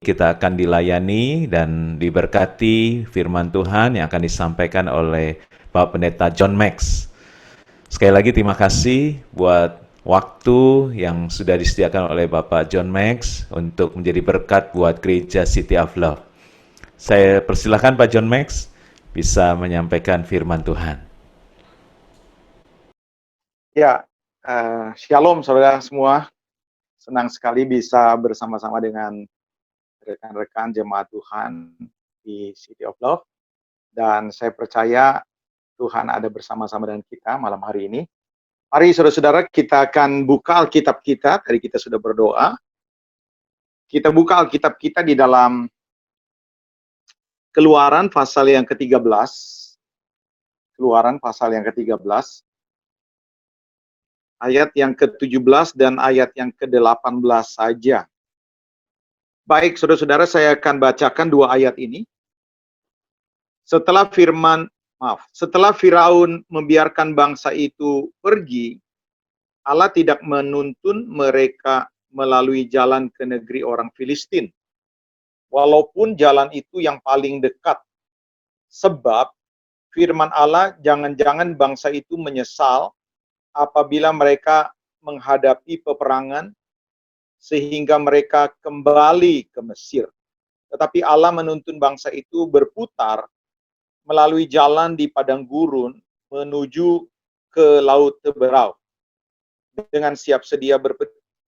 kita akan dilayani dan diberkati firman Tuhan yang akan disampaikan oleh Bapak Pendeta John Max. Sekali lagi terima kasih buat waktu yang sudah disediakan oleh Bapak John Max untuk menjadi berkat buat Gereja City of Love. Saya persilahkan Pak John Max bisa menyampaikan firman Tuhan. Ya, shalom saudara semua. Senang sekali bisa bersama-sama dengan rekan-rekan jemaat Tuhan di City of Love. Dan saya percaya Tuhan ada bersama-sama dengan kita malam hari ini. Mari saudara-saudara, kita akan buka Alkitab kita. Tadi kita sudah berdoa. Kita buka Alkitab kita di dalam Keluaran pasal yang ke-13. Keluaran pasal yang ke-13. Ayat yang ke-17 dan ayat yang ke-18 saja. Baik, saudara-saudara, saya akan bacakan dua ayat ini. Setelah Firaun membiarkan bangsa itu pergi, Allah tidak menuntun mereka melalui jalan ke negeri orang Filistin. Walaupun jalan itu yang paling dekat. Sebab firman Allah, jangan-jangan bangsa itu menyesal apabila mereka menghadapi peperangan sehingga mereka kembali ke Mesir. Tetapi Allah menuntun bangsa itu berputar melalui jalan di padang gurun menuju ke Laut Teberau. Dengan siap sedia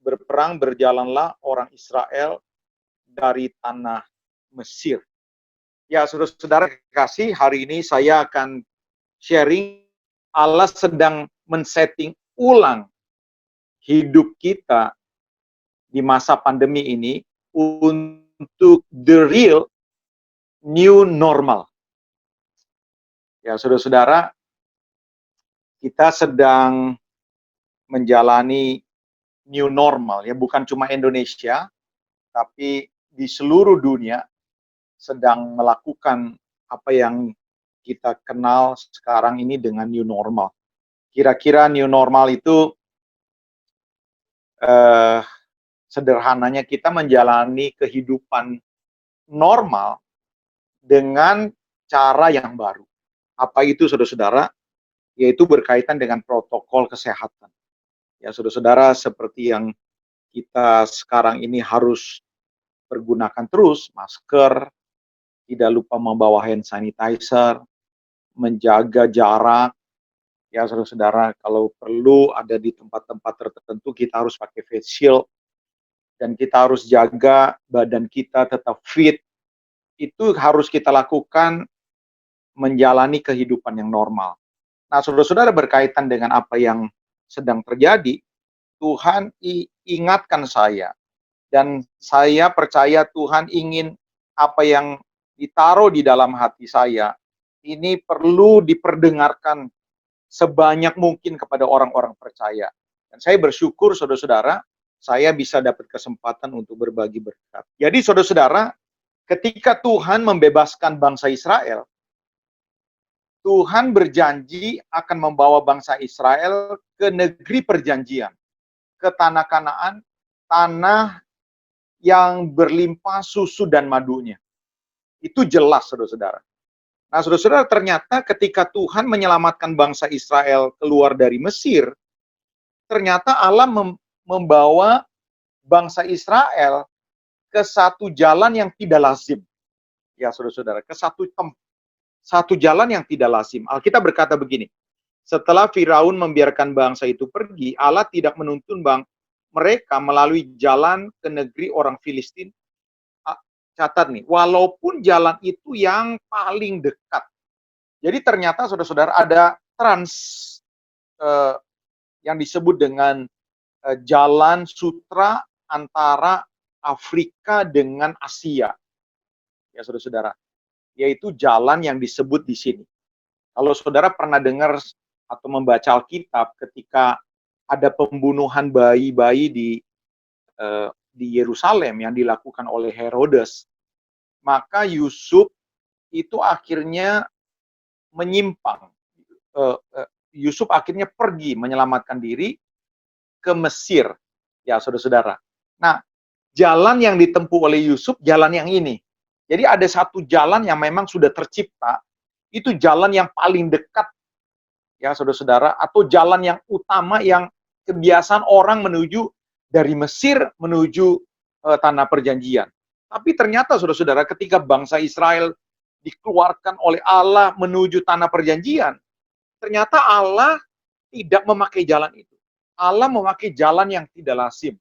berperang berjalanlah orang Israel dari tanah Mesir. Ya, saudara-saudara kasih, hari ini saya akan sharing Allah sedang men-setting ulang hidup kita di masa pandemi ini untuk the real new normal. Ya, saudara-saudara, kita sedang menjalani new normal, ya, bukan cuma Indonesia, tapi di seluruh dunia sedang melakukan apa yang kita kenal sekarang ini dengan new normal. Kira-kira new normal itu sederhananya kita menjalani kehidupan normal dengan cara yang baru. Apa itu, saudara-saudara? Yaitu berkaitan dengan protokol kesehatan. Ya, saudara-saudara, seperti yang kita sekarang ini harus pergunakan terus, masker, tidak lupa membawa hand sanitizer, menjaga jarak. Ya, saudara-saudara, kalau perlu ada di tempat-tempat tertentu kita harus pakai face shield, dan kita harus jaga badan kita tetap fit. Itu harus kita lakukan menjalani kehidupan yang normal. Nah, saudara-saudara, berkaitan dengan apa yang sedang terjadi, Tuhan ingatkan saya, dan saya percaya Tuhan ingin apa yang ditaruh di dalam hati saya, ini perlu diperdengarkan sebanyak mungkin kepada orang-orang percaya. Dan saya bersyukur, saudara-saudara, saya bisa dapat kesempatan untuk berbagi berkat. Jadi, saudara-saudara, ketika Tuhan membebaskan bangsa Israel, Tuhan berjanji akan membawa bangsa Israel ke negeri perjanjian, ke tanah Kanaan, tanah yang berlimpah susu dan madunya. Itu jelas, saudara-saudara. Nah, saudara-saudara, ternyata ketika Tuhan menyelamatkan bangsa Israel keluar dari Mesir, ternyata Allah membawa bangsa Israel ke satu jalan yang tidak lazim. Ya, saudara-saudara, ke satu jalan yang tidak lazim. Alkitab berkata begini, setelah Firaun membiarkan bangsa itu pergi, Allah tidak menuntun mereka melalui jalan ke negeri orang Filistin. Catat nih, walaupun jalan itu yang paling dekat. Jadi ternyata, saudara-saudara, ada yang disebut dengan jalan sutra antara Afrika dengan Asia. Ya, saudara-saudara, yaitu jalan yang disebut di sini. Kalau saudara pernah dengar atau membaca Alkitab ketika ada pembunuhan bayi-bayi di Yerusalem yang dilakukan oleh Herodes, maka Yusuf itu akhirnya menyimpang. Yusuf akhirnya pergi menyelamatkan diri ke Mesir. Ya, saudara-saudara. Nah, jalan yang ditempuh oleh Yusuf, jalan yang ini. Jadi ada satu jalan yang memang sudah tercipta, itu jalan yang paling dekat, ya saudara-saudara, atau jalan yang utama yang kebiasaan orang menuju dari Mesir menuju tanah perjanjian. Tapi ternyata saudara-saudara, ketika bangsa Israel dikeluarkan oleh Allah menuju tanah perjanjian, ternyata Allah tidak memakai jalan itu. Allah memakai jalan yang tidak lazim.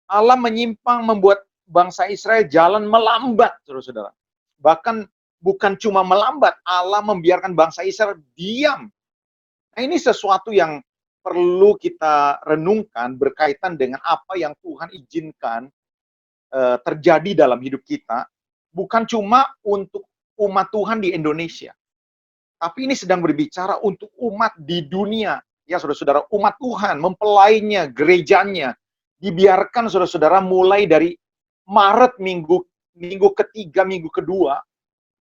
Allah menyimpang membuat bangsa Israel jalan melambat, saudara-saudara. Bahkan bukan cuma melambat, Allah membiarkan bangsa Israel diam. Nah, ini sesuatu yang perlu kita renungkan berkaitan dengan apa yang Tuhan izinkan terjadi dalam hidup kita, bukan cuma untuk umat Tuhan di Indonesia, tapi ini sedang berbicara untuk umat di dunia. Ya, saudara-saudara, umat Tuhan, mempelainya, gerejanya, dibiarkan saudara-saudara mulai dari Maret minggu ketiga, minggu kedua,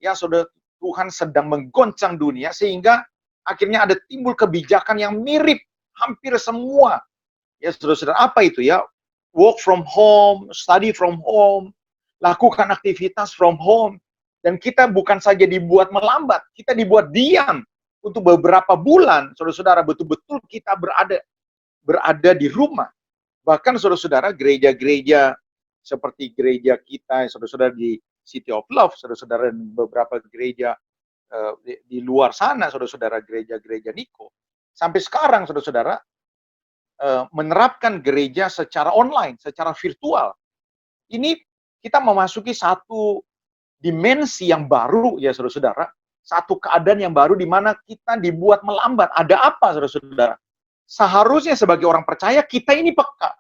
ya saudara, Tuhan sedang menggoncang dunia sehingga akhirnya ada timbul kebijakan yang mirip hampir semua. Ya saudara-saudara, apa itu ya? Work from home, study from home, lakukan aktivitas from home. Dan kita bukan saja dibuat melambat, kita dibuat diam untuk beberapa bulan. Saudara-saudara, betul-betul kita berada di rumah. Bahkan saudara-saudara, gereja-gereja seperti gereja kita, saudara-saudara di City of Love, saudara-saudara, dan beberapa gereja di luar sana, saudara-saudara, gereja-gereja Niko, sampai sekarang saudara-saudara menerapkan gereja secara online, secara virtual. Ini kita memasuki satu dimensi yang baru, ya saudara-saudara, satu keadaan yang baru di mana kita dibuat melambat. Ada apa, saudara-saudara? Seharusnya sebagai orang percaya kita ini peka,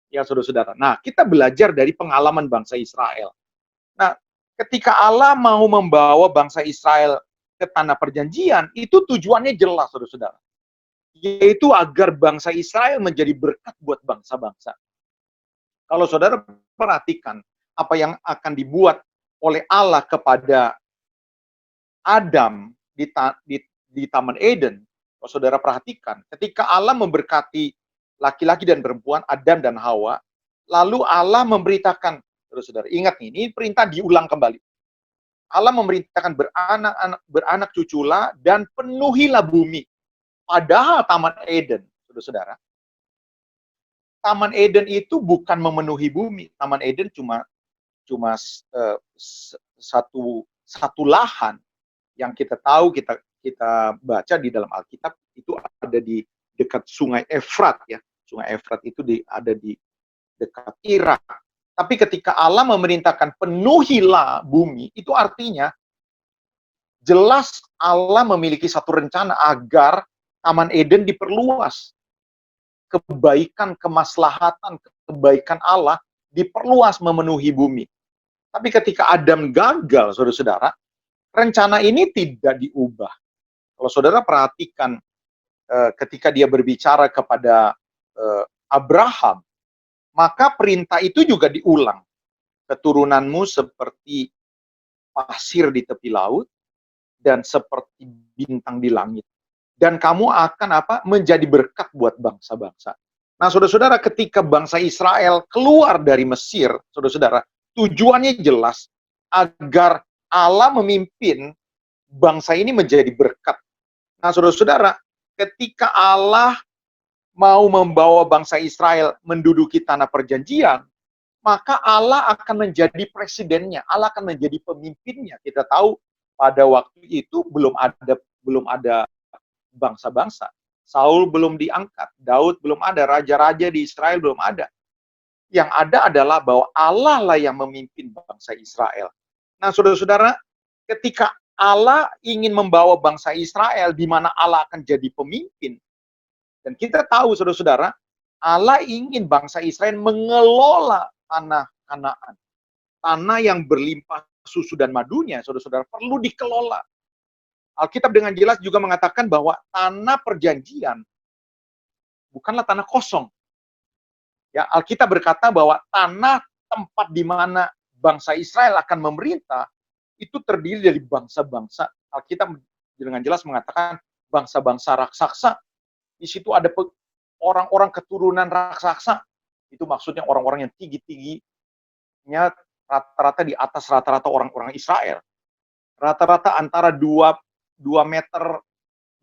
ya saudara-saudara. Nah, kita belajar dari pengalaman bangsa Israel. Nah, ketika Allah mau membawa bangsa Israel ke tanah perjanjian, itu tujuannya jelas, saudara-saudara, yaitu agar bangsa Israel menjadi berkat buat bangsa-bangsa. Kalau saudara perhatikan apa yang akan dibuat oleh Allah kepada Adam di Taman Eden, kalau saudara perhatikan, ketika Allah memberkati laki-laki dan perempuan, Adam dan Hawa, lalu Allah memberitakan, saudara, ingat ini perintah diulang kembali. Allah memerintahkan beranak cuculah dan penuhilah bumi. Padahal Taman Eden, saudara, Taman Eden itu bukan memenuhi bumi. Taman Eden cuma satu lahan yang kita tahu, kita baca di dalam Alkitab, itu ada di dekat Sungai Efrat, ya. Sungai Efrat itu ada di dekat Irak. Tapi ketika Allah memerintahkan penuhilah bumi, itu artinya jelas Allah memiliki satu rencana agar Taman Eden diperluas. Kebaikan, kemaslahatan, kebaikan Allah diperluas memenuhi bumi. Tapi ketika Adam gagal, saudara-saudara, rencana ini tidak diubah. Kalau saudara perhatikan ketika dia berbicara kepada Abraham, maka perintah itu juga diulang. Keturunanmu seperti pasir di tepi laut dan seperti bintang di langit. Dan kamu akan menjadi berkat buat bangsa-bangsa. Nah, saudara-saudara, ketika bangsa Israel keluar dari Mesir, saudara-saudara, tujuannya jelas agar Allah memimpin bangsa ini menjadi berkat. Nah, saudara-saudara, ketika Allah mau membawa bangsa Israel menduduki tanah perjanjian, maka Allah akan menjadi presidennya, Allah akan menjadi pemimpinnya. Kita tahu pada waktu itu belum ada bangsa-bangsa. Saul belum diangkat, Daud belum ada, raja-raja di Israel belum ada. Yang ada adalah bahwa Allah lah yang memimpin bangsa Israel. Nah, saudara-saudara, ketika Allah ingin membawa bangsa Israel di mana Allah akan jadi pemimpin, dan kita tahu, saudara-saudara, Allah ingin bangsa Israel mengelola tanah Kanaan. Tanah yang berlimpah susu dan madunya, saudara-saudara, perlu dikelola. Alkitab dengan jelas juga mengatakan bahwa tanah perjanjian bukanlah tanah kosong. Ya, Alkitab berkata bahwa tanah tempat di mana bangsa Israel akan memerintah itu terdiri dari bangsa-bangsa. Alkitab dengan jelas mengatakan bangsa-bangsa raksasa. Di situ ada orang-orang keturunan raksasa. Itu maksudnya orang-orang yang tinggi-tinggi, rata-rata di atas rata-rata orang-orang Israel. Rata-rata antara 2 meter,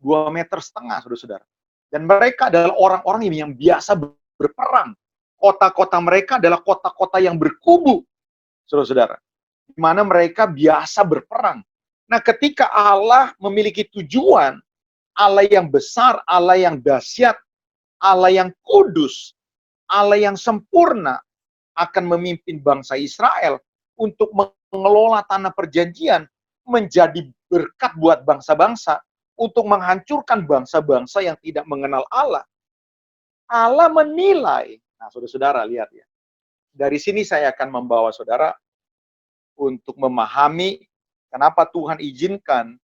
2,5 meter, saudara-saudara. Dan mereka adalah orang-orang yang biasa berperang. Kota-kota mereka adalah kota-kota yang berkubu, saudara-saudara. Di mana mereka biasa berperang. Nah, ketika Allah memiliki tujuan, Allah yang besar, Allah yang dahsyat, Allah yang kudus, Allah yang sempurna akan memimpin bangsa Israel untuk mengelola tanah perjanjian menjadi berkat buat bangsa-bangsa, untuk menghancurkan bangsa-bangsa yang tidak mengenal Allah. Allah menilai. Nah, saudara-saudara lihat ya. Dari sini saya akan membawa saudara untuk memahami kenapa Tuhan izinkan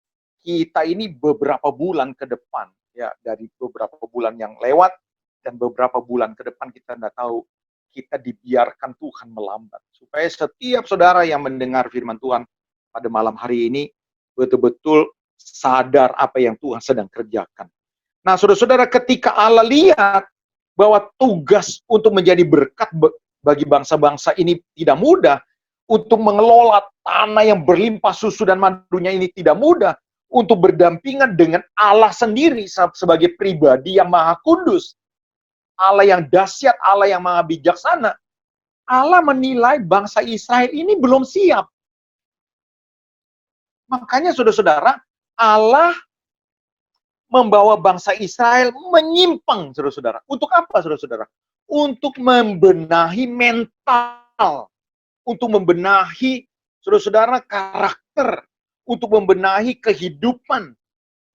kita ini beberapa bulan ke depan, ya, dari beberapa bulan yang lewat dan beberapa bulan ke depan kita tidak tahu, kita dibiarkan Tuhan melambat. Supaya setiap saudara yang mendengar firman Tuhan pada malam hari ini betul-betul sadar apa yang Tuhan sedang kerjakan. Nah, saudara-saudara, ketika Allah lihat bahwa tugas untuk menjadi berkat bagi bangsa-bangsa ini tidak mudah, untuk mengelola tanah yang berlimpah susu dan madunya ini tidak mudah, untuk berdampingan dengan Allah sendiri sebagai pribadi yang maha kudus, Allah yang dahsyat, Allah yang maha bijaksana, Allah menilai bangsa Israel ini belum siap. Makanya saudara-saudara, Allah membawa bangsa Israel menyimpang, saudara-saudara. Untuk apa, saudara-saudara? Untuk membenahi mental, untuk membenahi, saudara-saudara, karakter, untuk membenahi kehidupan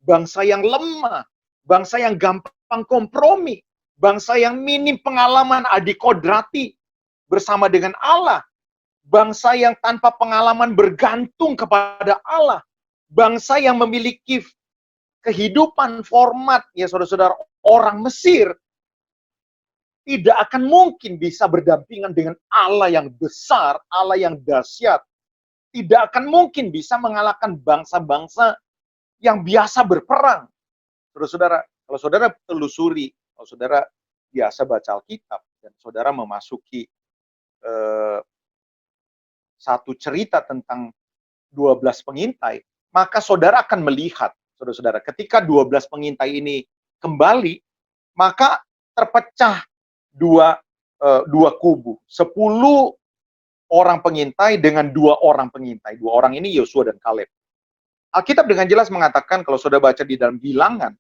bangsa yang lemah, bangsa yang gampang kompromi, bangsa yang minim pengalaman adikodrati bersama dengan Allah, bangsa yang tanpa pengalaman bergantung kepada Allah, bangsa yang memiliki kehidupan format, ya saudara-saudara, orang Mesir, tidak akan mungkin bisa berdampingan dengan Allah yang besar, Allah yang dahsyat. Tidak akan mungkin bisa mengalahkan bangsa-bangsa yang biasa berperang. Saudara-saudara, kalau saudara telusuri, kalau saudara biasa baca Alkitab, dan saudara memasuki satu cerita tentang 12 pengintai, maka saudara akan melihat, saudara-saudara, ketika 12 pengintai ini kembali, maka terpecah dua kubu. 10 orang pengintai dengan 2 orang pengintai. 2 orang ini Yosua dan Kaleb. Alkitab dengan jelas mengatakan, kalau saudara baca di dalam Bilangan,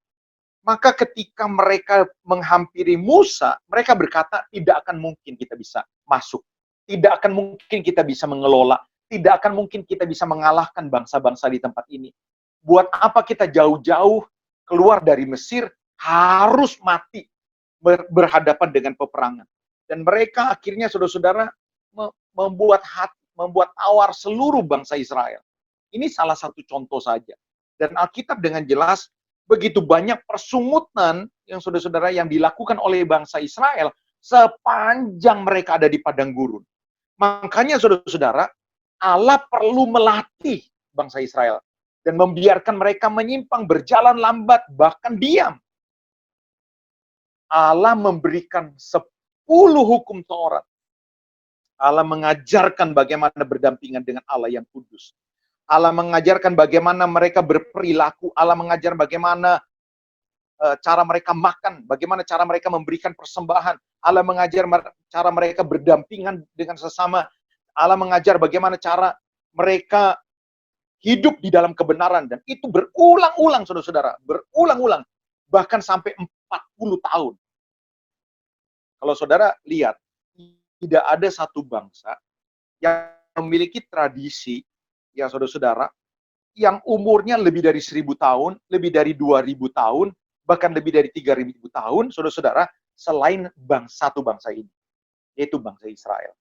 maka ketika mereka menghampiri Musa, mereka berkata, tidak akan mungkin kita bisa masuk. Tidak akan mungkin kita bisa mengelola. Tidak akan mungkin kita bisa mengalahkan bangsa-bangsa di tempat ini. Buat apa kita jauh-jauh keluar dari Mesir, harus mati berhadapan dengan peperangan. Dan mereka akhirnya, saudara-saudara, membuat tawar seluruh bangsa Israel. Ini salah satu contoh saja. Dan Alkitab dengan jelas, begitu banyak persungutan yang saudara-saudara yang dilakukan oleh bangsa Israel sepanjang mereka ada di padang gurun. Makanya saudara-saudara, Allah perlu melatih bangsa Israel dan membiarkan mereka menyimpang, berjalan lambat, bahkan diam. Allah memberikan 10 hukum Taurat. Allah mengajarkan bagaimana berdampingan dengan Allah yang kudus. Allah mengajarkan bagaimana mereka berperilaku. Allah mengajar bagaimana cara mereka makan, bagaimana cara mereka memberikan persembahan. Allah mengajar cara mereka berdampingan dengan sesama. Allah mengajar bagaimana cara mereka hidup di dalam kebenaran. Dan itu berulang-ulang, saudara-saudara. Berulang-ulang. Bahkan sampai 40 tahun. Kalau saudara lihat, tidak ada satu bangsa yang memiliki tradisi, ya saudara-saudara, yang umurnya lebih dari 1000 tahun, lebih dari 2000 tahun, bahkan lebih dari 3000 tahun, saudara-saudara, selain satu bangsa ini, yaitu bangsa Israel.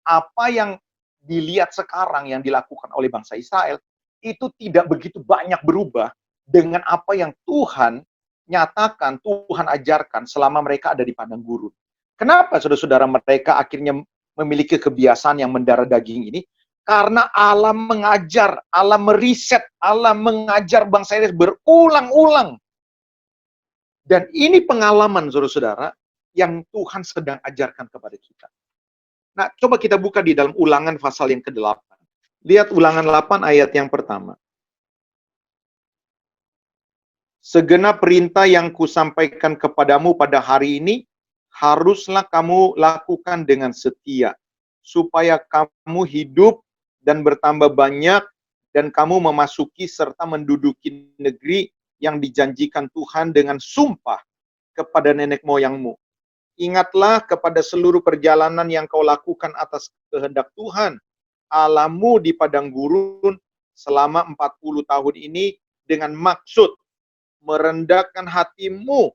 Apa yang dilihat sekarang yang dilakukan oleh bangsa Israel, itu tidak begitu banyak berubah dengan apa yang Tuhan nyatakan, Tuhan ajarkan selama mereka ada di padang gurun. Kenapa saudara-saudara mereka akhirnya memiliki kebiasaan yang mendarah daging ini? Karena Allah mengajar, Allah meriset, Allah mengajar bangsa Israel berulang-ulang. Dan ini pengalaman saudara-saudara yang Tuhan sedang ajarkan kepada kita. Nah, coba kita buka di dalam Ulangan pasal yang ke-8. Lihat Ulangan 8 ayat yang pertama. Segenap perintah yang kusampaikan kepadamu pada hari ini, haruslah kamu lakukan dengan setia, supaya kamu hidup dan bertambah banyak, dan kamu memasuki serta menduduki negeri yang dijanjikan Tuhan dengan sumpah kepada nenek moyangmu. Ingatlah kepada seluruh perjalanan yang kau lakukan atas kehendak Tuhan, Allahmu di padang gurun selama 40 tahun ini dengan maksud merendahkan hatimu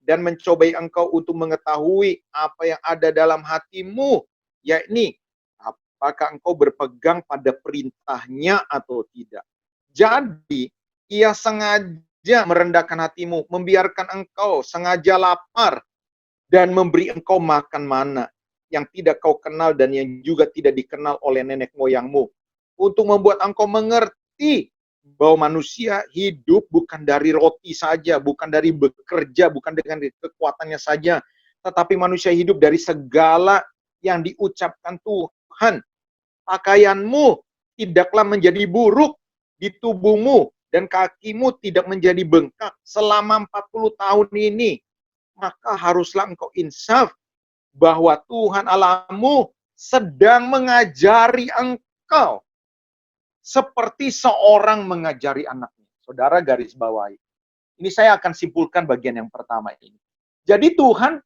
dan mencobai engkau untuk mengetahui apa yang ada dalam hatimu, yakni apakah engkau berpegang pada perintahnya atau tidak. Jadi, ia sengaja merendahkan hatimu, membiarkan engkau sengaja lapar, dan memberi engkau makan mana yang tidak kau kenal dan yang juga tidak dikenal oleh nenek moyangmu, untuk membuat engkau mengerti bahwa manusia hidup bukan dari roti saja, bukan dari bekerja, bukan dengan kekuatannya saja, tetapi manusia hidup dari segala yang diucapkan Tuhan. Pakaianmu tidaklah menjadi buruk di tubuhmu, dan kakimu tidak menjadi bengkak selama 40 tahun ini. Maka haruslah engkau insaf bahwa Tuhan Allahmu sedang mengajari engkau seperti seorang mengajari anaknya. Saudara garis bawahi. Ini saya akan simpulkan bagian yang pertama ini. Jadi Tuhan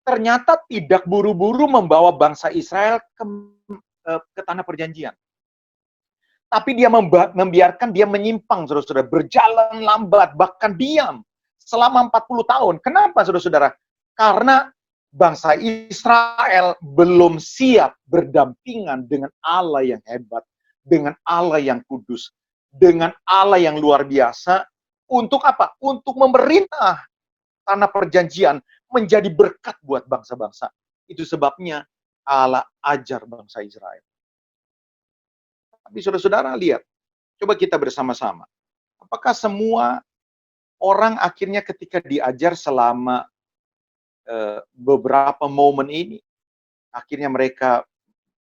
ternyata tidak buru-buru membawa bangsa Israel ke tanah perjanjian. Tapi dia membiarkan dia menyimpang, saudara-saudara, berjalan lambat, bahkan diam selama 40 tahun. Kenapa, saudara-saudara? Karena bangsa Israel belum siap berdampingan dengan Allah yang hebat, dengan Allah yang kudus, dengan Allah yang luar biasa. Untuk apa? Untuk memerintah tanah perjanjian menjadi berkat buat bangsa-bangsa. Itu sebabnya Allah ajar bangsa Israel. Tapi saudara-saudara lihat, coba kita bersama-sama. Apakah semua orang akhirnya ketika diajar selama beberapa momen ini, akhirnya mereka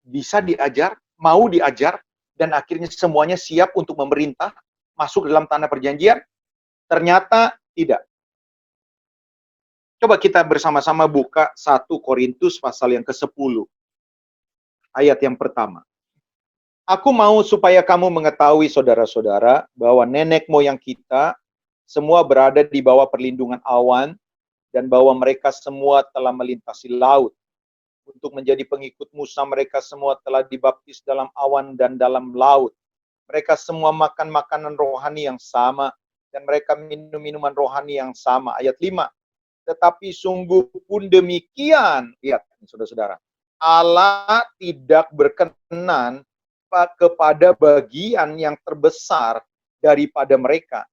bisa diajar, mau diajar, dan akhirnya semuanya siap untuk memerintah, masuk dalam tanah perjanjian? Ternyata tidak. Coba kita bersama-sama buka 1 Korintus pasal yang ke-10, ayat yang pertama. Aku mau supaya kamu mengetahui, saudara-saudara, bahwa nenek moyang kita semua berada di bawah perlindungan awan, dan bahwa mereka semua telah melintasi laut. Untuk menjadi pengikut Musa, mereka semua telah dibaptis dalam awan dan dalam laut. Mereka semua makan makanan rohani yang sama, dan mereka minum minuman rohani yang sama. Ayat 5. Tetapi sungguh pun demikian, lihat saudara-saudara, Allah tidak berkenan kepada bagian yang terbesar daripada mereka,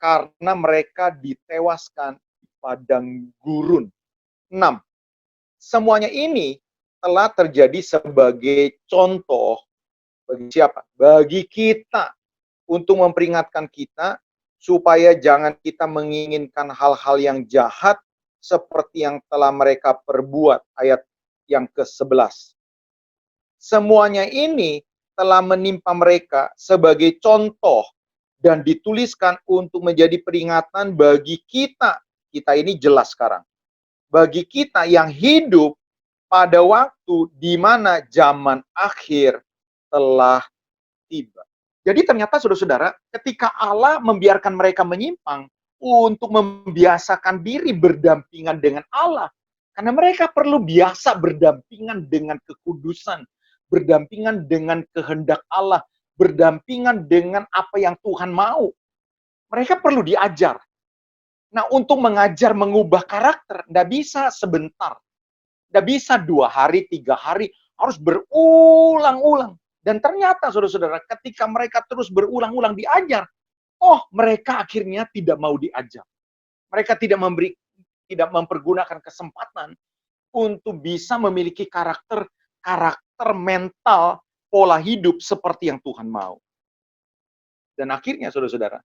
karena mereka ditewaskan di padang gurun. 6. Semuanya ini telah terjadi sebagai contoh bagi siapa? Bagi kita, untuk memperingatkan kita supaya jangan kita menginginkan hal-hal yang jahat seperti yang telah mereka perbuat. Ayat yang ke-11. Semuanya ini telah menimpa mereka sebagai contoh dan dituliskan untuk menjadi peringatan bagi kita. Kita ini jelas sekarang. Bagi kita yang hidup pada waktu di mana zaman akhir telah tiba. Jadi ternyata saudara-saudara, ketika Allah membiarkan mereka menyimpang untuk membiasakan diri berdampingan dengan Allah, karena mereka perlu biasa berdampingan dengan kekudusan, berdampingan dengan kehendak Allah, berdampingan dengan apa yang Tuhan mau. Mereka perlu diajar. Nah, untuk mengajar mengubah karakter, tidak bisa sebentar. Tidak bisa 2 hari, 3 hari, harus berulang-ulang. Dan ternyata, saudara-saudara, ketika mereka terus berulang-ulang diajar, mereka akhirnya tidak mau diajar. Mereka tidak mempergunakan kesempatan untuk bisa memiliki karakter mental, pola hidup seperti yang Tuhan mau. Dan akhirnya, saudara-saudara,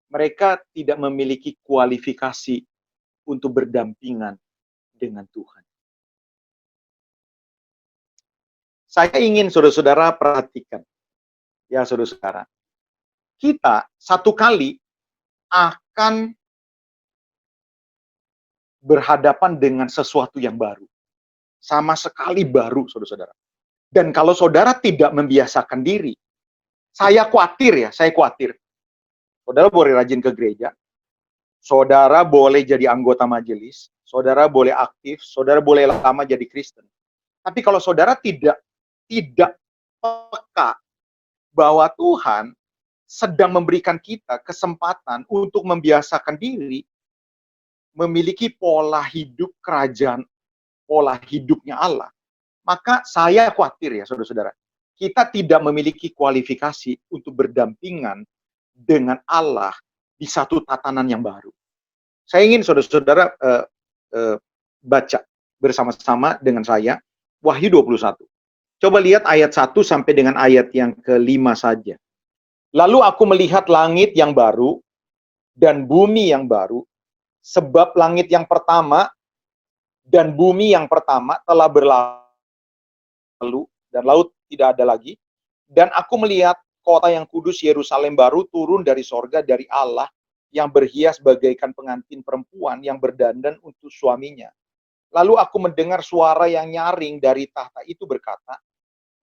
mereka tidak memiliki kualifikasi untuk berdampingan dengan Tuhan. Saya ingin saudara-saudara perhatikan, ya saudara-saudara, kita satu kali akan berhadapan dengan sesuatu yang baru. Sama sekali baru, saudara-saudara. Dan kalau saudara tidak membiasakan diri, saya khawatir. Saudara boleh rajin ke gereja, saudara boleh jadi anggota majelis, saudara boleh aktif, saudara boleh lama jadi Kristen. Tapi kalau saudara tidak peka bahwa Tuhan sedang memberikan kita kesempatan untuk membiasakan diri memiliki pola hidup kerajaan, pola hidupnya Allah, maka saya khawatir ya saudara-saudara, kita tidak memiliki kualifikasi untuk berdampingan dengan Allah di satu tatanan yang baru. Saya ingin saudara-saudara baca bersama-sama dengan saya Wahyu 21. Coba lihat ayat 1 sampai dengan ayat yang ke-5 saja. Lalu aku melihat langit yang baru dan bumi yang baru, sebab langit yang pertama dan bumi yang pertama telah berlalu dan laut tidak ada lagi. Dan aku melihat kota yang kudus Yerusalem baru turun dari sorga dari Allah, yang berhias bagaikan pengantin perempuan yang berdandan untuk suaminya. Lalu aku mendengar suara yang nyaring dari tahta itu berkata,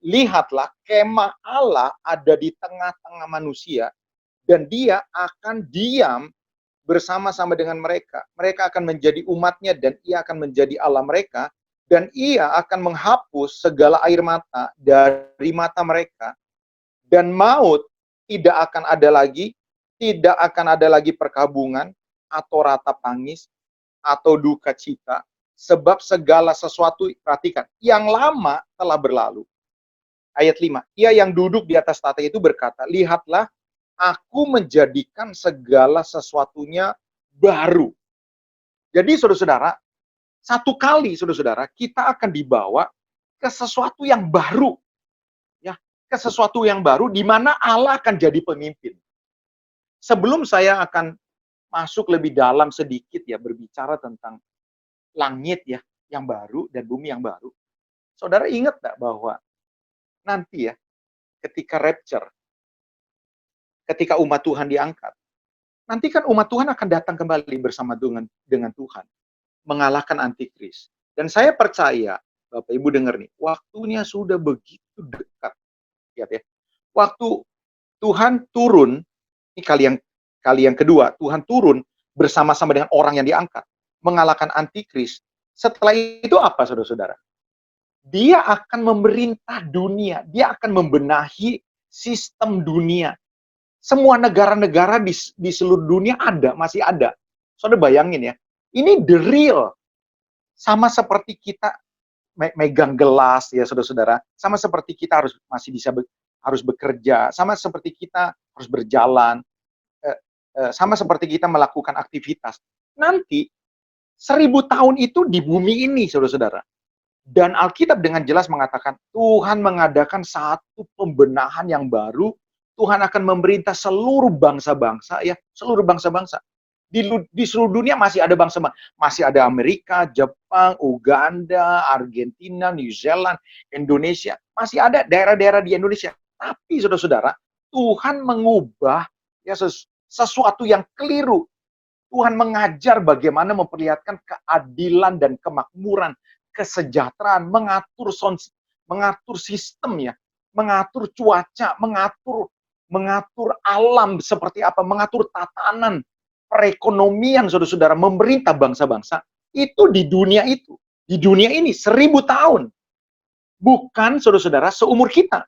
lihatlah, kemah Allah ada di tengah-tengah manusia, dan dia akan diam bersama-sama dengan mereka. Mereka akan menjadi umatnya, dan ia akan menjadi Allah mereka, dan ia akan menghapus segala air mata dari mata mereka, dan maut tidak akan ada lagi, tidak akan ada lagi perkabungan, atau ratap tangis, atau duka cita, sebab segala sesuatu, perhatikan, yang lama telah berlalu. Ayat 5, ia yang duduk di atas tahta itu berkata, lihatlah, aku menjadikan segala sesuatunya baru. Jadi saudara-saudara, satu kali saudara-saudara, kita akan dibawa ke sesuatu yang baru. Ya, ke sesuatu yang baru di mana Allah akan jadi pemimpin. Sebelum saya akan masuk lebih dalam sedikit ya berbicara tentang langit ya yang baru dan bumi yang baru. Saudara ingat enggak bahwa nanti ya ketika rapture, ketika umat Tuhan diangkat, nanti kan umat Tuhan akan datang kembali bersama dengan Tuhan, mengalahkan antikris. Dan saya percaya, Bapak Ibu dengar nih, waktunya sudah begitu dekat. Lihat ya, waktu Tuhan turun, ini kali yang kedua, Tuhan turun bersama-sama dengan orang yang diangkat, mengalahkan antikris. Setelah itu apa, saudara-saudara? Dia akan memerintah dunia, dia akan membenahi sistem dunia. Semua negara-negara di seluruh dunia masih ada. Saudara bayangin ya, ini the real. Sama seperti kita megang gelas ya saudara-saudara, sama seperti kita harus bekerja, sama seperti kita harus berjalan, sama seperti kita melakukan aktivitas. Nanti 1000 tahun itu di bumi ini saudara-saudara. Dan Alkitab dengan jelas mengatakan Tuhan mengadakan satu pembenahan yang baru. Tuhan akan memerintah seluruh bangsa-bangsa ya, seluruh bangsa-bangsa. Di seluruh dunia masih ada bangsa, masih ada Amerika, Jepang, Uganda, Argentina, New Zealand, Indonesia, masih ada daerah-daerah di Indonesia. Tapi saudara-saudara, Tuhan mengubah ya sesuatu yang keliru. Tuhan mengajar bagaimana memperlihatkan keadilan dan kemakmuran, kesejahteraan, mengatur sistem ya, mengatur cuaca, mengatur alam seperti apa, mengatur tatanan perekonomian saudara-saudara, memerintah bangsa-bangsa itu di dunia ini 1000 tahun, bukan saudara-saudara seumur kita.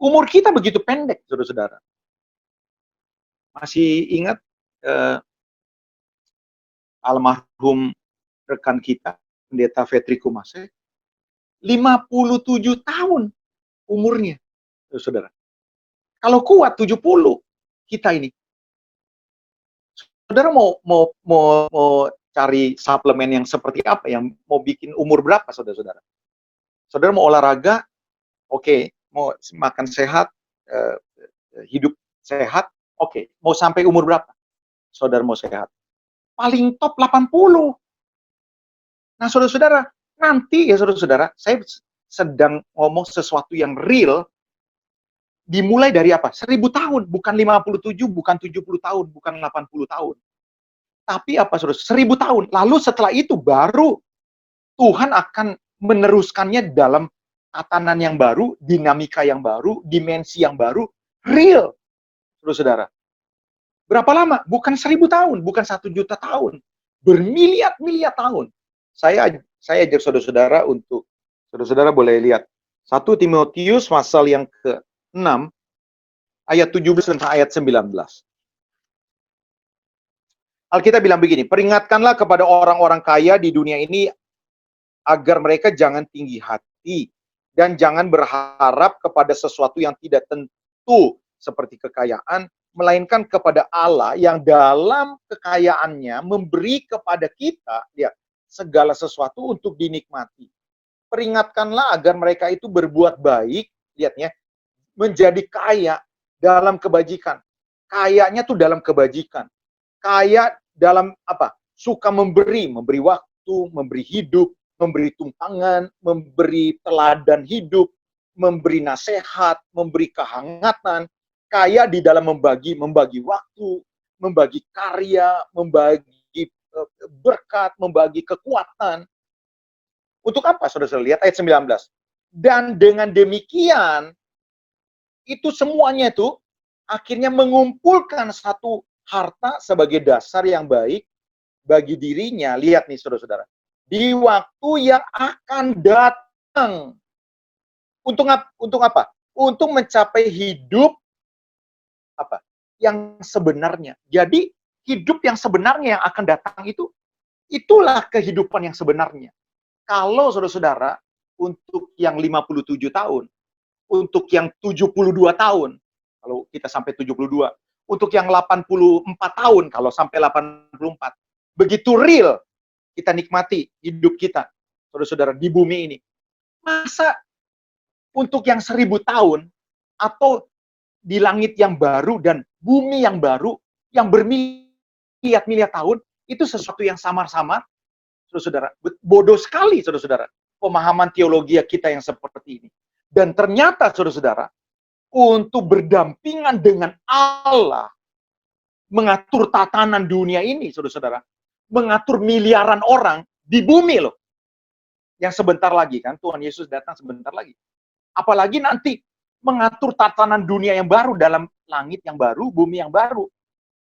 Umur kita begitu pendek saudara-saudara. Masih ingat almarhum rekan kita Pendeta Vetri Kumase, 57 tahun umurnya, saudara. Kalau kuat 70 kita ini. Saudara mau cari suplemen yang seperti apa, yang mau bikin umur berapa, saudara-saudara? Saudara mau olahraga, oke. Mau makan sehat, hidup sehat, oke. Mau sampai umur berapa? Saudara mau sehat. Paling top 80. Nah, saudara-saudara, nanti ya saudara-saudara, sedang ngomong sesuatu yang real, dimulai dari apa? 1000 tahun, bukan 57, bukan 70 tahun, bukan 80 tahun. Tapi apa, saudara? 1000 tahun. Lalu setelah itu baru Tuhan akan meneruskannya dalam tatanan yang baru, dinamika yang baru, dimensi yang baru, real, saudara-saudara. Berapa lama? Bukan 1000 tahun, bukan 1 juta tahun. Bermiliar-miliar tahun. Saya ajak saudara-saudara untuk, saudara-saudara boleh lihat. 1 Timotius pasal yang ke-6, ayat 17 dan ayat 19. Alkitab bilang begini, peringatkanlah kepada orang-orang kaya di dunia ini agar mereka jangan tinggi hati dan jangan berharap kepada sesuatu yang tidak tentu seperti kekayaan, melainkan kepada Allah yang dalam kekayaannya memberi kepada kita ya segala sesuatu untuk dinikmati. Peringatkanlah agar mereka itu berbuat baik, lihatnya, menjadi kaya dalam kebajikan. Kayanya tuh dalam kebajikan. Kaya dalam apa? Suka memberi waktu, memberi hidup, memberi tumpangan, memberi teladan hidup, memberi nasihat, memberi kehangatan, kaya di dalam membagi waktu, membagi karya, membagi berkat, membagi kekuatan. Untuk apa, saudara? Lihat ayat 19. Dan dengan demikian, itu semuanya itu akhirnya mengumpulkan satu harta sebagai dasar yang baik bagi dirinya. Lihat nih, saudara-saudara. Di waktu yang akan datang. Untuk apa? Untuk mencapai hidup apa? Yang sebenarnya. Jadi, hidup yang sebenarnya yang akan datang itu, itulah kehidupan yang sebenarnya. Kalau saudara-saudara, untuk yang 57 tahun, untuk yang 72 tahun, kalau kita sampai 72, untuk yang 84 tahun, kalau sampai 84, begitu real kita nikmati hidup kita, saudara-saudara, di bumi ini. Masa untuk yang 1000 tahun, atau di langit yang baru dan bumi yang baru, yang bermiliar-miliar tahun, itu sesuatu yang samar-samar, saudara-saudara. Bodoh sekali, saudara-saudara, pemahaman teologi kita yang seperti ini. Dan ternyata, saudara-saudara, untuk berdampingan dengan Allah, mengatur tatanan dunia ini, saudara-saudara, mengatur miliaran orang di bumi loh. Yang sebentar lagi kan, Tuhan Yesus datang sebentar lagi. Apalagi nanti mengatur tatanan dunia yang baru dalam langit yang baru, bumi yang baru.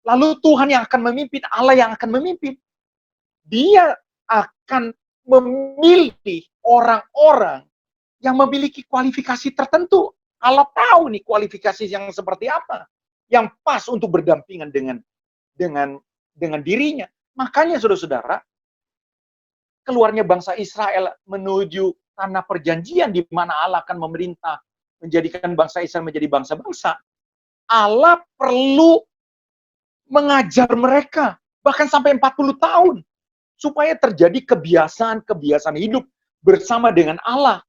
Lalu Tuhan yang akan memimpin, Allah yang akan memimpin. Dia akan memilih orang-orang yang memiliki kualifikasi tertentu. Allah tahu nih kualifikasi yang seperti apa yang pas untuk berdampingan dengan dirinya. Makanya saudara-saudara, keluarnya bangsa Israel menuju tanah perjanjian di mana Allah akan memerintah, menjadikan bangsa Israel menjadi bangsa-bangsa. Allah perlu mengajar mereka bahkan sampai 40 tahun supaya terjadi kebiasaan-kebiasaan hidup bersama dengan Allah.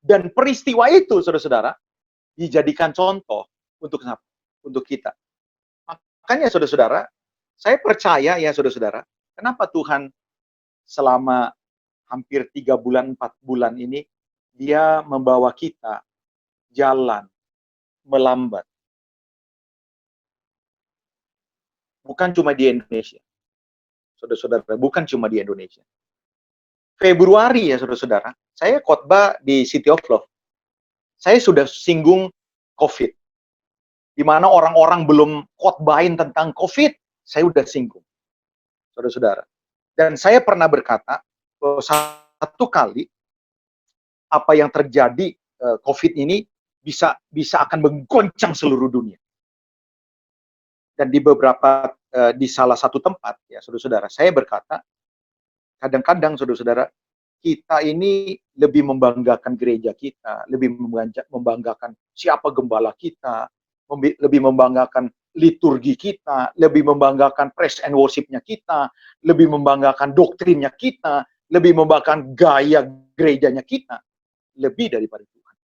Dan peristiwa itu, saudara-saudara, dijadikan contoh untuk kita. Makanya, saudara-saudara, saya percaya ya, saudara-saudara, kenapa Tuhan selama hampir 3 bulan, 4 bulan ini, dia membawa kita jalan melambat. Bukan cuma di Indonesia. Saudara-saudara, bukan cuma di Indonesia. Februari ya, saudara-saudara, saya khotbah di City of Love. Saya sudah singgung COVID. Di mana orang-orang belum khotbahin tentang COVID, saya sudah singgung. Saudara-saudara. Dan saya pernah berkata, bahwa satu kali, apa yang terjadi COVID ini bisa akan menggoncang seluruh dunia. Dan di salah satu tempat, ya saudara-saudara, saya berkata, kadang-kadang saudara-saudara, kita ini lebih membanggakan gereja kita, lebih membanggakan siapa gembala kita, lebih membanggakan liturgi kita, lebih membanggakan praise and worship-nya kita, lebih membanggakan doktrinnya kita, lebih membanggakan gaya gerejanya kita, lebih daripada Tuhan.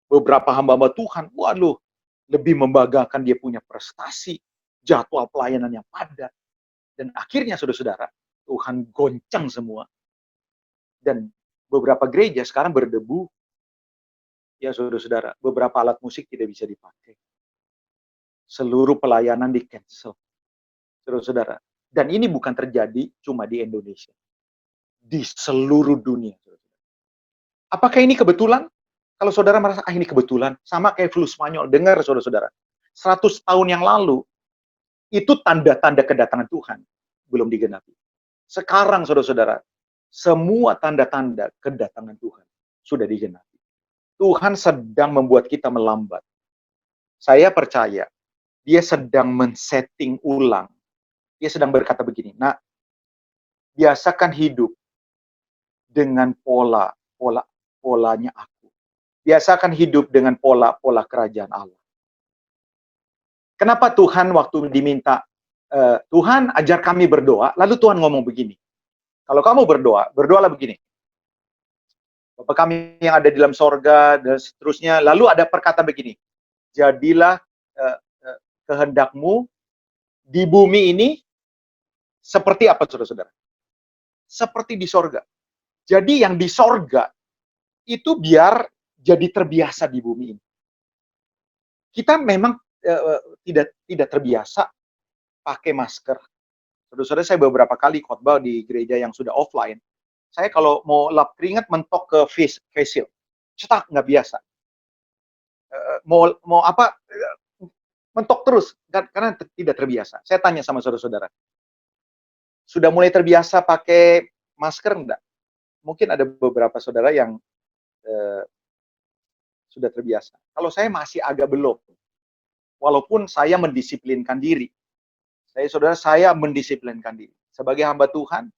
Beberapa hamba-hamba Tuhan, waduh, lebih membanggakan dia punya prestasi, jadwal pelayanan yang padat. Dan akhirnya, saudara-saudara, Tuhan goncang semua. Dan beberapa gereja sekarang berdebu Ya saudara-saudara, beberapa alat musik tidak bisa dipakai. Seluruh pelayanan di-cancel, saudara-saudara. Dan ini bukan terjadi cuma di Indonesia, di seluruh dunia. Apakah ini kebetulan? Kalau saudara merasa, ini kebetulan, sama kayak flu Spanyol. Dengar saudara-saudara, 100 tahun yang lalu, itu tanda-tanda kedatangan Tuhan belum digenapi. Sekarang saudara-saudara, semua tanda-tanda kedatangan Tuhan sudah digenapi. Tuhan sedang membuat kita melambat. Saya percaya, dia sedang men-setting ulang. Dia sedang berkata begini, nah, biasakan hidup dengan polanya aku. Biasakan hidup dengan pola kerajaan Allah. Kenapa Tuhan waktu diminta, Tuhan ajar kami berdoa, lalu Tuhan ngomong begini, kalau kamu berdoa, berdoalah begini, Bapa kami yang ada di dalam sorga, dan seterusnya. Lalu ada perkataan begini, jadilah kehendakmu di bumi ini seperti apa, saudara-saudara? Seperti di sorga. Jadi yang di sorga itu biar jadi terbiasa di bumi ini. Kita memang tidak terbiasa pakai masker. Saudara-saudara, saya beberapa kali khotbah di gereja yang sudah offline. Saya kalau mau lap keringat mentok ke face shield, cetak nggak biasa. Mau apa, mentok terus karena tidak terbiasa. Saya tanya sama saudara-saudara, sudah mulai terbiasa pakai masker enggak? Mungkin ada beberapa saudara yang sudah terbiasa. Kalau saya masih agak belum, walaupun saya mendisiplinkan diri. Saya mendisiplinkan diri. Sebagai hamba Tuhan,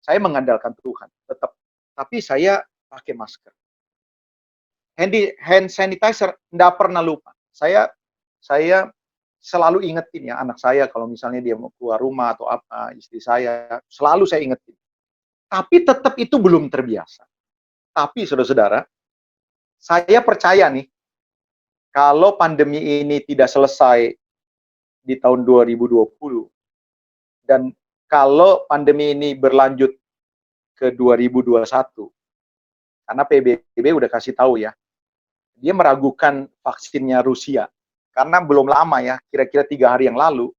saya mengandalkan Tuhan tetap. Tapi saya pakai masker. Hand sanitizer enggak pernah lupa. Saya selalu ingetin ya anak saya kalau misalnya dia mau keluar rumah atau apa, istri saya, selalu saya ingetin. Tapi tetap itu belum terbiasa. Tapi saudara-saudara, saya percaya nih, kalau pandemi ini tidak selesai di tahun 2020, dan kalau pandemi ini berlanjut ke 2021, karena PBB udah kasih tahu ya, dia meragukan vaksinnya Rusia, karena belum lama ya, kira-kira 3 hari yang lalu,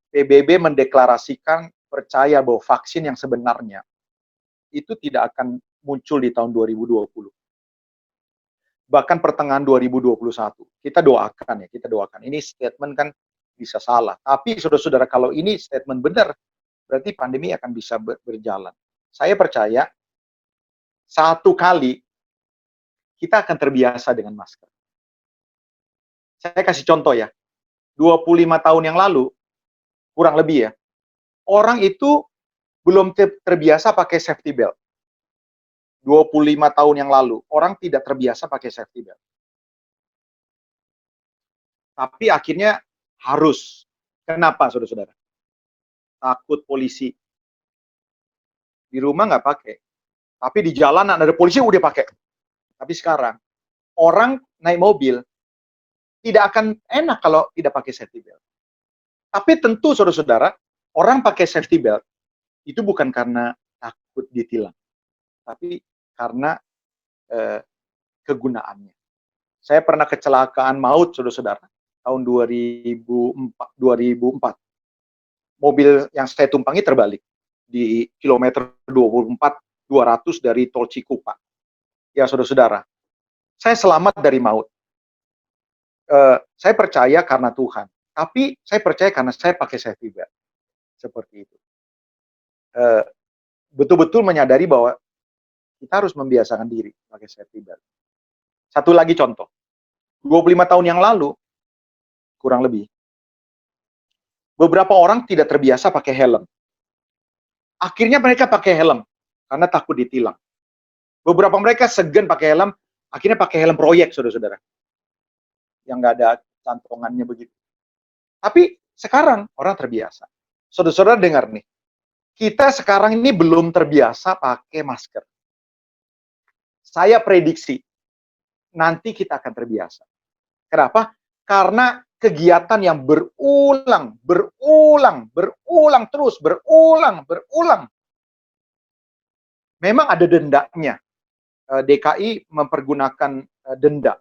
PBB mendeklarasikan percaya bahwa vaksin yang sebenarnya itu tidak akan muncul di tahun 2020. Bahkan pertengahan 2021. Kita doakan ya, kita doakan. Ini statement kan bisa salah. Tapi saudara-saudara, kalau ini statement benar, berarti pandemi akan bisa berjalan. Saya percaya, satu kali kita akan terbiasa dengan masker. Saya kasih contoh ya, 25 tahun yang lalu, kurang lebih ya, orang itu belum terbiasa pakai safety belt. 25 tahun yang lalu, orang tidak terbiasa pakai safety belt. Tapi akhirnya harus. Kenapa, saudara-saudara? Takut polisi. Di rumah nggak pakai. Tapi di jalanan ada polisi udah pakai. Tapi sekarang, orang naik mobil, tidak akan enak kalau tidak pakai safety belt. Tapi tentu, saudara-saudara, orang pakai safety belt, itu bukan karena takut ditilang. Tapi karena kegunaannya. Saya pernah kecelakaan maut, saudara-saudara, tahun 2004. Mobil yang saya tumpangi terbalik di kilometer 24.200 dari tol Cikupa. Ya, saudara-saudara, saya selamat dari maut. Saya percaya karena Tuhan, tapi saya percaya karena saya pakai safety belt. Seperti itu. Betul-betul menyadari bahwa kita harus membiasakan diri pakai safety belt. Satu lagi contoh, 25 tahun yang lalu, kurang lebih, beberapa orang tidak terbiasa pakai helm. Akhirnya mereka pakai helm, karena takut ditilang. Beberapa mereka segan pakai helm, akhirnya pakai helm proyek, saudara-saudara. Yang nggak ada cantongannya begitu. Tapi sekarang orang terbiasa. Saudara-saudara dengar nih, kita sekarang ini belum terbiasa pakai masker. Saya prediksi, nanti kita akan terbiasa. Kenapa? Karena kegiatan yang berulang terus, berulang. Memang ada dendanya. DKI mempergunakan denda.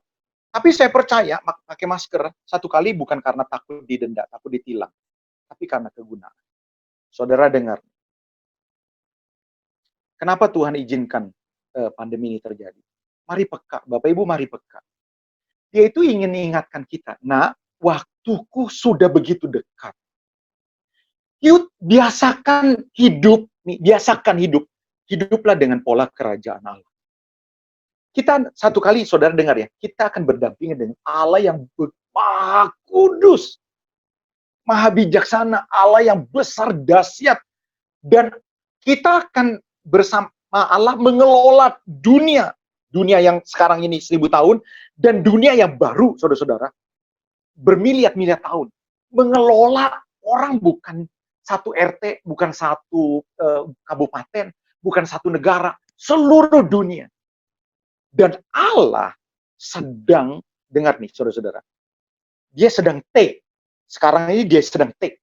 Tapi saya percaya pakai masker satu kali bukan karena takut didenda, takut ditilang, tapi karena kegunaan. Saudara dengar, kenapa Tuhan izinkan pandemi ini terjadi? Mari peka, Bapak Ibu mari peka. Dia itu ingin mengingatkan kita, nah waktuku sudah begitu dekat. Yuk biasakan hidup, biasakan hidup. Hiduplah dengan pola kerajaan Allah. Kita satu kali, saudara dengar ya, kita akan berdampingan dengan Allah yang maha kudus, maha bijaksana, Allah yang besar, dahsyat. Dan kita akan bersama Allah mengelola dunia yang sekarang ini 1000 tahun, dan dunia yang baru, saudara-saudara, bermiliar-miliar tahun. Mengelola orang bukan satu RT, bukan satu kabupaten, bukan satu negara, seluruh dunia. Dan Allah sedang, dengar nih saudara-saudara, dia sedang take. Sekarang ini dia sedang take.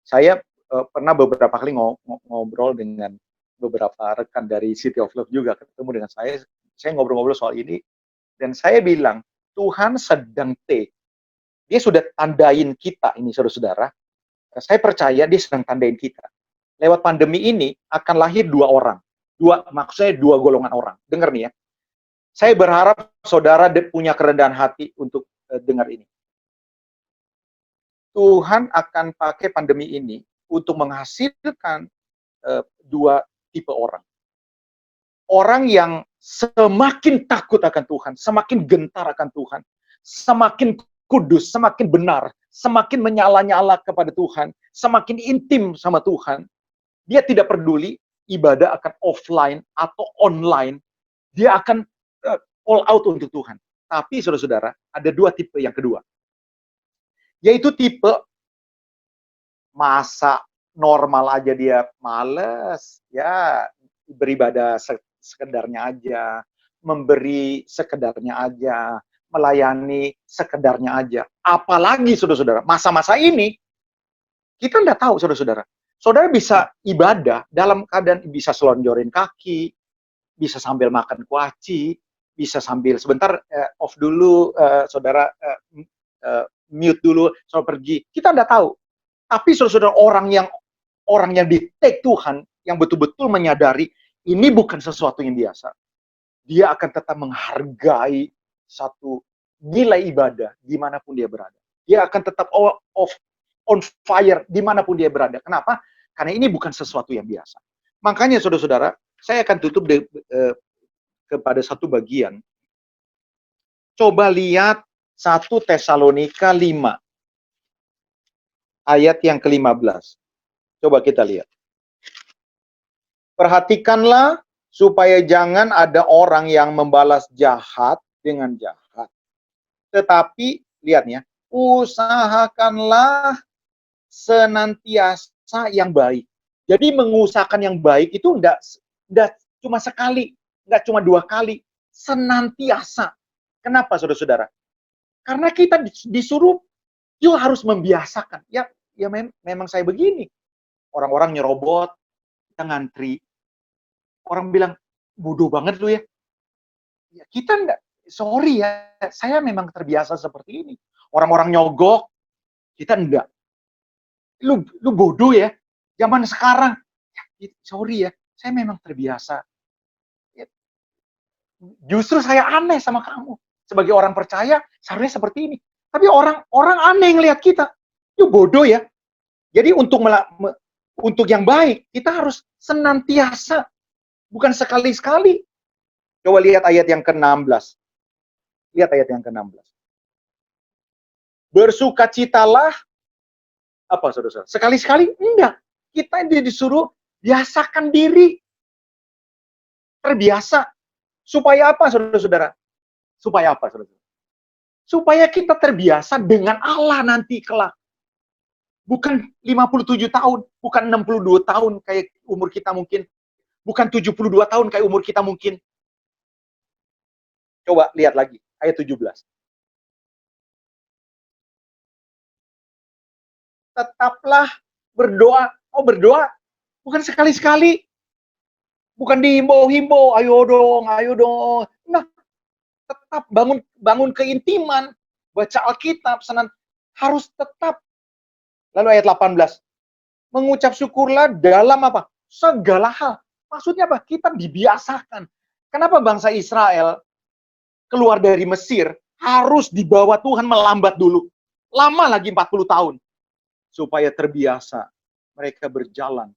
Saya pernah beberapa kali ngobrol dengan beberapa rekan dari City of Love juga, ketemu dengan saya ngobrol-ngobrol soal ini, dan saya bilang, Tuhan sedang take. Dia sudah tandain kita ini, saudara-saudara. Saya percaya dia sedang tandain kita. Lewat pandemi ini akan lahir dua orang. Maksudnya dua golongan orang. Dengar nih ya. Saya berharap saudara punya kerendahan hati untuk dengar ini. Tuhan akan pakai pandemi ini untuk menghasilkan dua tipe orang. Orang yang semakin takut akan Tuhan, semakin gentar akan Tuhan, semakin kudus, semakin benar, semakin menyala-nyala kepada Tuhan, semakin intim sama Tuhan. Dia tidak peduli ibadah akan offline atau online, dia akan all out untuk Tuhan. Tapi saudara-saudara, ada dua tipe yang kedua. Yaitu tipe masa normal aja dia males, ya beribadah sekedarnya aja, memberi sekedarnya aja, melayani sekedarnya aja. Apalagi saudara-saudara, masa-masa ini kita nggak tahu saudara-saudara. Saudara bisa ibadah dalam keadaan bisa selonjorin kaki, bisa sambil makan kuaci, bisa sambil sebentar off dulu, saudara mute dulu, saudara pergi. Kita nggak tahu. Tapi saudara-saudara orang yang di-take Tuhan, yang betul-betul menyadari ini bukan sesuatu yang biasa. Dia akan tetap menghargai satu nilai ibadah dimanapun dia berada. Dia akan tetap on fire dimanapun dia berada. Kenapa? Karena ini bukan sesuatu yang biasa. Makanya saudara-saudara, saya akan tutup kepada satu bagian. Coba lihat 1 Tesalonika 5. Ayat yang ke-15. Coba kita lihat. Perhatikanlah supaya jangan ada orang yang membalas jahat dengan jahat. Tetapi, lihat ya, usahakanlah senantiasa yang baik. Jadi mengusahakan yang baik itu enggak cuma sekali, enggak cuma 2 kali, senantiasa. Kenapa saudara-saudara? Karena kita disuruh, yuk harus membiasakan. Ya memang saya begini. Orang-orang nyerobot, kita ngantri. Orang bilang, bodoh banget lu ya. Ya kita enggak, sorry ya, saya memang terbiasa seperti ini. Orang-orang nyogok, kita enggak. Lu bodoh ya. Zaman sekarang, ya, sorry ya, saya memang terbiasa. Ya, justru saya aneh sama kamu. Sebagai orang percaya, seharusnya seperti ini. Tapi orang aneh ngelihat kita. Lu bodoh ya. Jadi untuk yang baik, kita harus senantiasa. Bukan sekali-sekali. Coba lihat ayat yang ke-16. Lihat ayat yang ke-16. Bersukacitalah, apa saudara-saudara? Sekali-sekali? Enggak. Kita disuruh biasakan diri. Terbiasa. Supaya apa saudara-saudara? Supaya apa saudara-saudara? Supaya kita terbiasa dengan Allah nanti kelak. Bukan 57 tahun, bukan 62 tahun kayak umur kita mungkin. Bukan 72 tahun kayak umur kita mungkin. Coba lihat lagi, ayat 17. Tetaplah berdoa. Oh berdoa, bukan sekali-sekali. Bukan dihimbau-himbau, ayo dong. Nah, tetap bangun keintiman, baca Alkitab, harus tetap. Lalu ayat 18, mengucap syukurlah dalam apa? Segala hal. Maksudnya apa? Kita dibiasakan. Kenapa bangsa Israel keluar dari Mesir harus dibawa Tuhan melambat dulu? Lama lagi 40 tahun. Supaya terbiasa mereka berjalan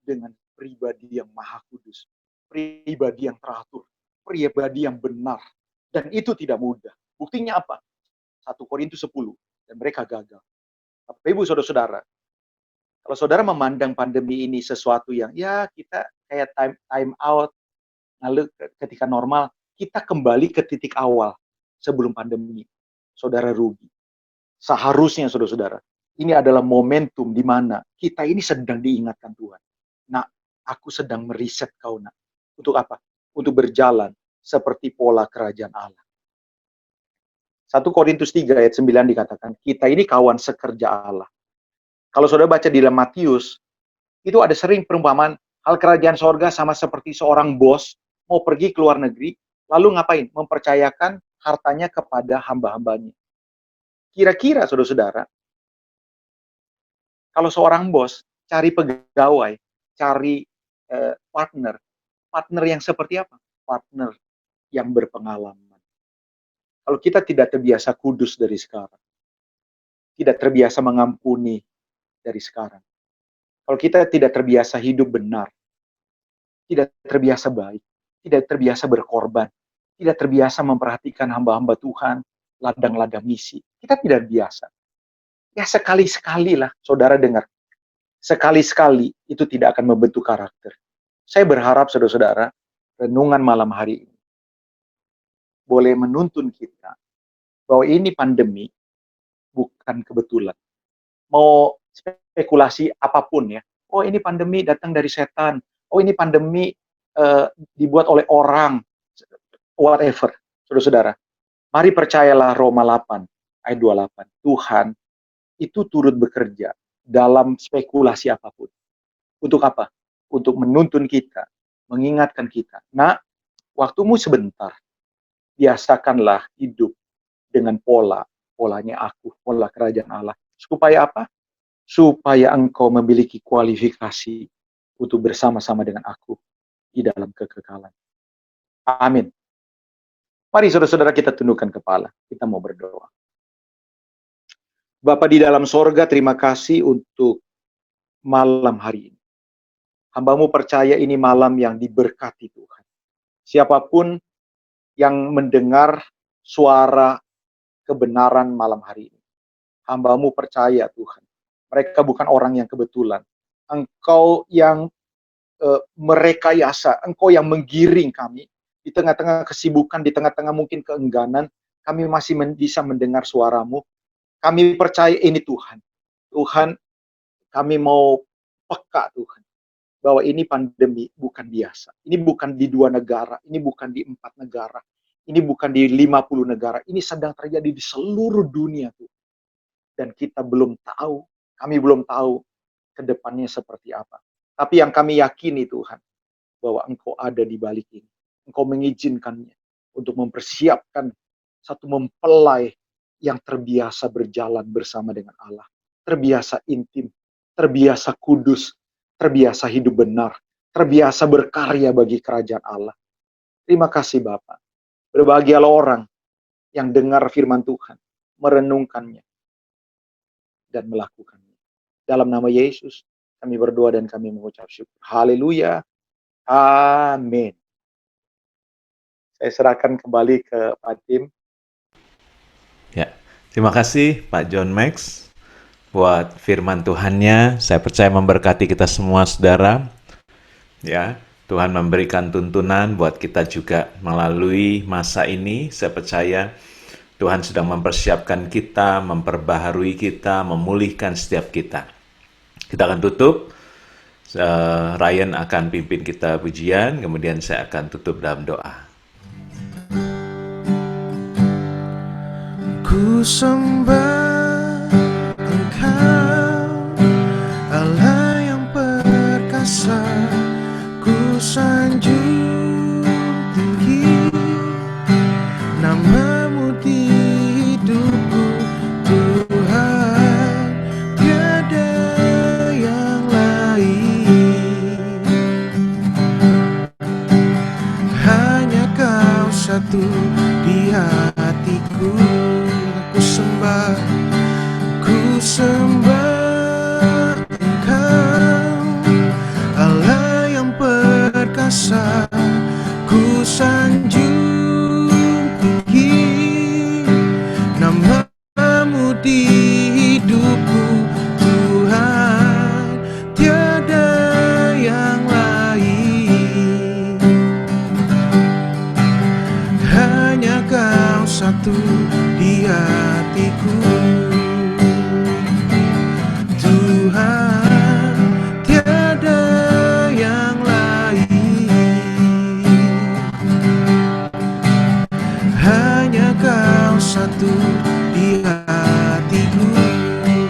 dengan pribadi yang maha kudus, pribadi yang teratur, pribadi yang benar. Dan itu tidak mudah. Buktinya apa? 1 Korintus 10. Dan mereka gagal. Bapak Ibu Saudara-saudara, kalau saudara memandang pandemi ini sesuatu yang ya kita kayak time out, lalu ketika normal, kita kembali ke titik awal sebelum pandemi. Saudara rugi. Seharusnya saudara-saudara, ini adalah momentum di mana kita ini sedang diingatkan Tuhan. Nah, aku sedang meriset kau, nak. Untuk apa? Untuk berjalan seperti pola kerajaan Allah. 1 Korintus 3 ayat 9 dikatakan, kita ini kawan sekerja Allah. Kalau saudara baca di dalam Matius, itu ada sering perumpamaan, hal kerajaan sorga sama seperti seorang bos mau pergi ke luar negeri, lalu ngapain? Mempercayakan hartanya kepada hamba-hambanya. Kira-kira saudara-saudara, kalau seorang bos cari pegawai, cari partner yang seperti apa? Partner yang berpengalaman. Kalau kita tidak terbiasa kudus dari sekarang, tidak terbiasa mengampuni dari sekarang, kalau kita tidak terbiasa hidup benar, tidak terbiasa baik, tidak terbiasa berkorban, tidak terbiasa memperhatikan hamba-hamba Tuhan, ladang-ladang misi, kita tidak biasa. Ya sekali-sekali lah, saudara dengar. Sekali-sekali itu tidak akan membentuk karakter. Saya berharap saudara-saudara, renungan malam hari ini boleh menuntun kita bahwa ini pandemi bukan kebetulan. Mau spekulasi apapun ya. Oh ini pandemi datang dari setan. Oh ini pandemi dibuat oleh orang. Whatever. Saudara-saudara, mari percayalah Roma 8 ayat 28. Tuhan itu turut bekerja dalam spekulasi apapun. Untuk apa? Untuk menuntun kita, mengingatkan kita. Nah, waktumu sebentar. Biasakanlah hidup dengan polanya aku, pola kerajaan Allah. Supaya apa? Supaya engkau memiliki kualifikasi untuk bersama-sama dengan aku di dalam kekekalan. Amin. Mari saudara-saudara kita tundukkan kepala. Kita mau berdoa. Bapa di dalam sorga, terima kasih untuk malam hari ini. Hamba-Mu percaya ini malam yang diberkati Tuhan. Siapapun yang mendengar suara kebenaran malam hari ini, hamba-Mu percaya Tuhan, mereka bukan orang yang kebetulan. Engkau yang merekayasa, Engkau yang menggiring kami di tengah-tengah kesibukan, di tengah-tengah mungkin keengganan, kami masih bisa mendengar suara-Mu. Kami percaya ini Tuhan. Tuhan, kami mau peka Tuhan, bahwa ini pandemi bukan biasa. Ini bukan di 2 negara, ini bukan di 4 negara, ini bukan di 50 negara. Ini sedang terjadi di seluruh dunia Tuhan. Dan kita belum tahu, kami belum tahu ke depannya seperti apa. Tapi yang kami yakini Tuhan, bahwa Engkau ada di balik ini. Engkau mengizinkannya untuk mempersiapkan satu mempelai yang terbiasa berjalan bersama dengan Allah. Terbiasa intim, terbiasa kudus, terbiasa hidup benar, terbiasa berkarya bagi kerajaan Allah. Terima kasih Bapak. Berbahagialah orang yang dengar firman Tuhan, merenungkannya, dan melakukannya. Dalam nama Yesus, kami berdoa dan kami mengucap syukur. Haleluya. Amin. Saya serahkan kembali ke Pak Tim. Ya, terima kasih Pak John Max buat firman Tuhannya. Saya percaya memberkati kita semua saudara. Ya, Tuhan memberikan tuntunan buat kita juga melalui masa ini. Saya percaya Tuhan sedang mempersiapkan kita, memperbaharui kita, memulihkan setiap kita. Kita akan tutup. Ryan akan pimpin kita pujian, kemudian saya akan tutup dalam doa. Ku sembah Engkau, Allah yang perkasa. Ku sanjung tinggi sembah Engkau, Allah yang perkasa. Ku sanjung tinggi namamu di hidupku, Tuhan, tiada yang lain. Hanya Kau satu di hatiku, Tuhan, tiada yang lain. Hanya Kau satu di hatiku.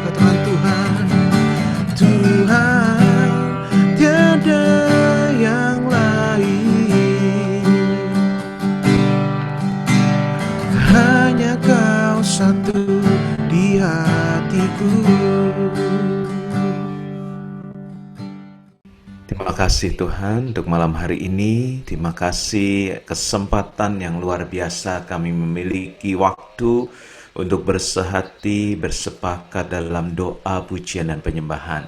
Katakan Tuhan, Tuhan, tiada yang lain. Hanya Kau satu di hatiku. Terima kasih Tuhan untuk malam hari ini. Terima kasih kesempatan yang luar biasa kami memiliki waktu untuk bersehati, bersepakat dalam doa, pujian, dan penyembahan.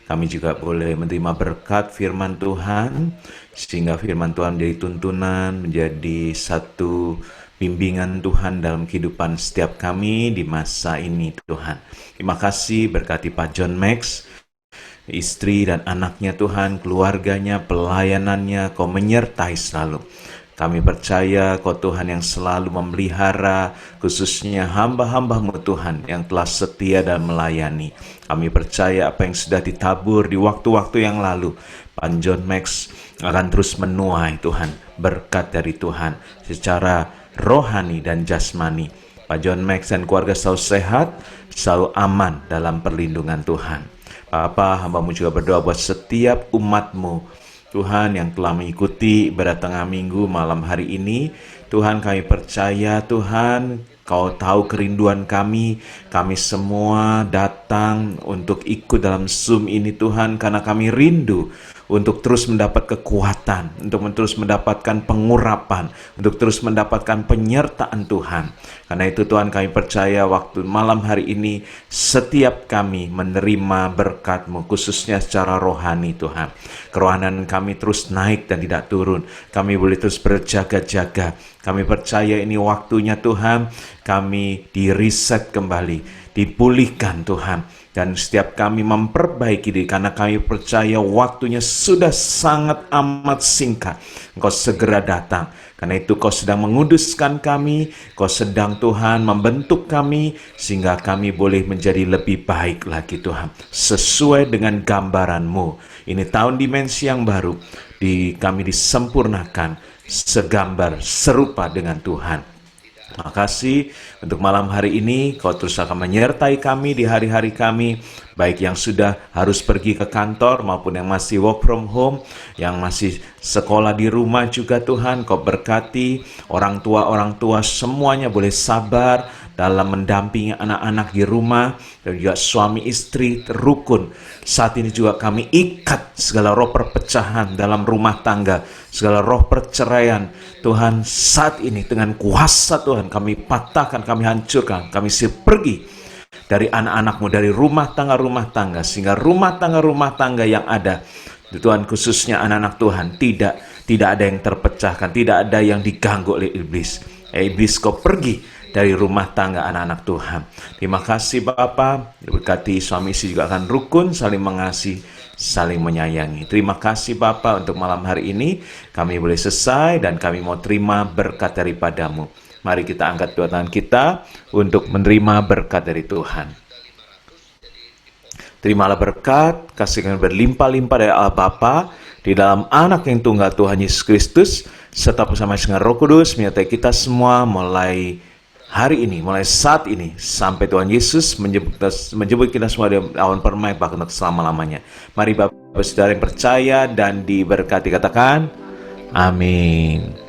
Kami juga boleh menerima berkat firman Tuhan, sehingga firman Tuhan menjadi tuntunan, menjadi satu bimbingan Tuhan dalam kehidupan setiap kami di masa ini Tuhan. Terima kasih berkati Pak John Max, istri dan anaknya Tuhan, keluarganya, pelayanannya, Kau menyertai selalu. Kami percaya Kau Tuhan yang selalu memelihara, khususnya hamba-hamba-Mu Tuhan yang telah setia dan melayani. Kami percaya apa yang sudah ditabur di waktu-waktu yang lalu, Pak John Max akan terus menuai Tuhan, berkat dari Tuhan secara rohani dan jasmani. Pak John Max dan keluarga selalu sehat, selalu aman dalam perlindungan Tuhan. Bapa, hamba-Mu juga berdoa buat setiap umat-Mu Tuhan yang telah mengikuti ibadah tengah minggu malam hari ini. Tuhan, kami percaya Tuhan, Kau tahu kerinduan kami semua datang untuk ikut dalam Zoom ini Tuhan, karena kami rindu untuk terus mendapat kekuatan, untuk terus mendapatkan pengurapan, untuk terus mendapatkan penyertaan Tuhan. Karena itu Tuhan, kami percaya waktu malam hari ini setiap kami menerima berkat-Mu, khususnya secara rohani Tuhan. Kerohanian kami terus naik dan tidak turun. Kami boleh terus berjaga-jaga. Kami percaya ini waktunya Tuhan, kami di-reset kembali, dipulihkan Tuhan. Dan setiap kami memperbaiki diri, karena kami percaya waktunya sudah sangat amat singkat. Engkau segera datang. Karena itu Kau sedang menguduskan kami, Kau sedang Tuhan membentuk kami, sehingga kami boleh menjadi lebih baik lagi Tuhan, sesuai dengan gambaran-Mu. Ini tahun dimensi yang baru, kami disempurnakan segambar serupa dengan Tuhan. Terima kasih untuk malam hari ini. Kau terus akan menyertai kami di hari-hari kami, baik yang sudah harus pergi ke kantor maupun yang masih work from home, yang masih sekolah di rumah juga Tuhan. Kau berkati orang tua semuanya boleh sabar dalam mendampingi anak-anak di rumah, dan juga suami istri rukun. Saat ini juga kami ikat segala roh perpecahan dalam rumah tangga, segala roh perceraian. Tuhan, saat ini dengan kuasa Tuhan kami patahkan, kami hancurkan, kami pergi dari anak-anak-Mu, dari rumah tangga, sehingga rumah tangga yang ada, Tuhan, khususnya anak-anak Tuhan, tidak ada yang terpecahkan, tidak ada yang diganggu oleh iblis. Iblis, Kau pergi dari rumah tangga anak-anak Tuhan. Terima kasih Bapa, berkati suami istri juga akan rukun, saling mengasihi, saling menyayangi. Terima kasih Bapa untuk malam hari ini, kami boleh selesai dan kami mau terima berkat daripada-Mu. Mari kita angkat dua tangan kita untuk menerima berkat dari Tuhan. Terimalah berkat, kasih kami berlimpah-limpah dari Allah Bapa, di dalam anak yang tunggal Tuhan Yesus Kristus, serta bersama dengan Roh Kudus, menyertai kita semua mulai hari ini, mulai saat ini, sampai Tuhan Yesus menjemput kita semua di awan permai, bahkan untuk selama-lamanya. Mari Bapak Saudara yang percaya dan diberkati, katakan amin.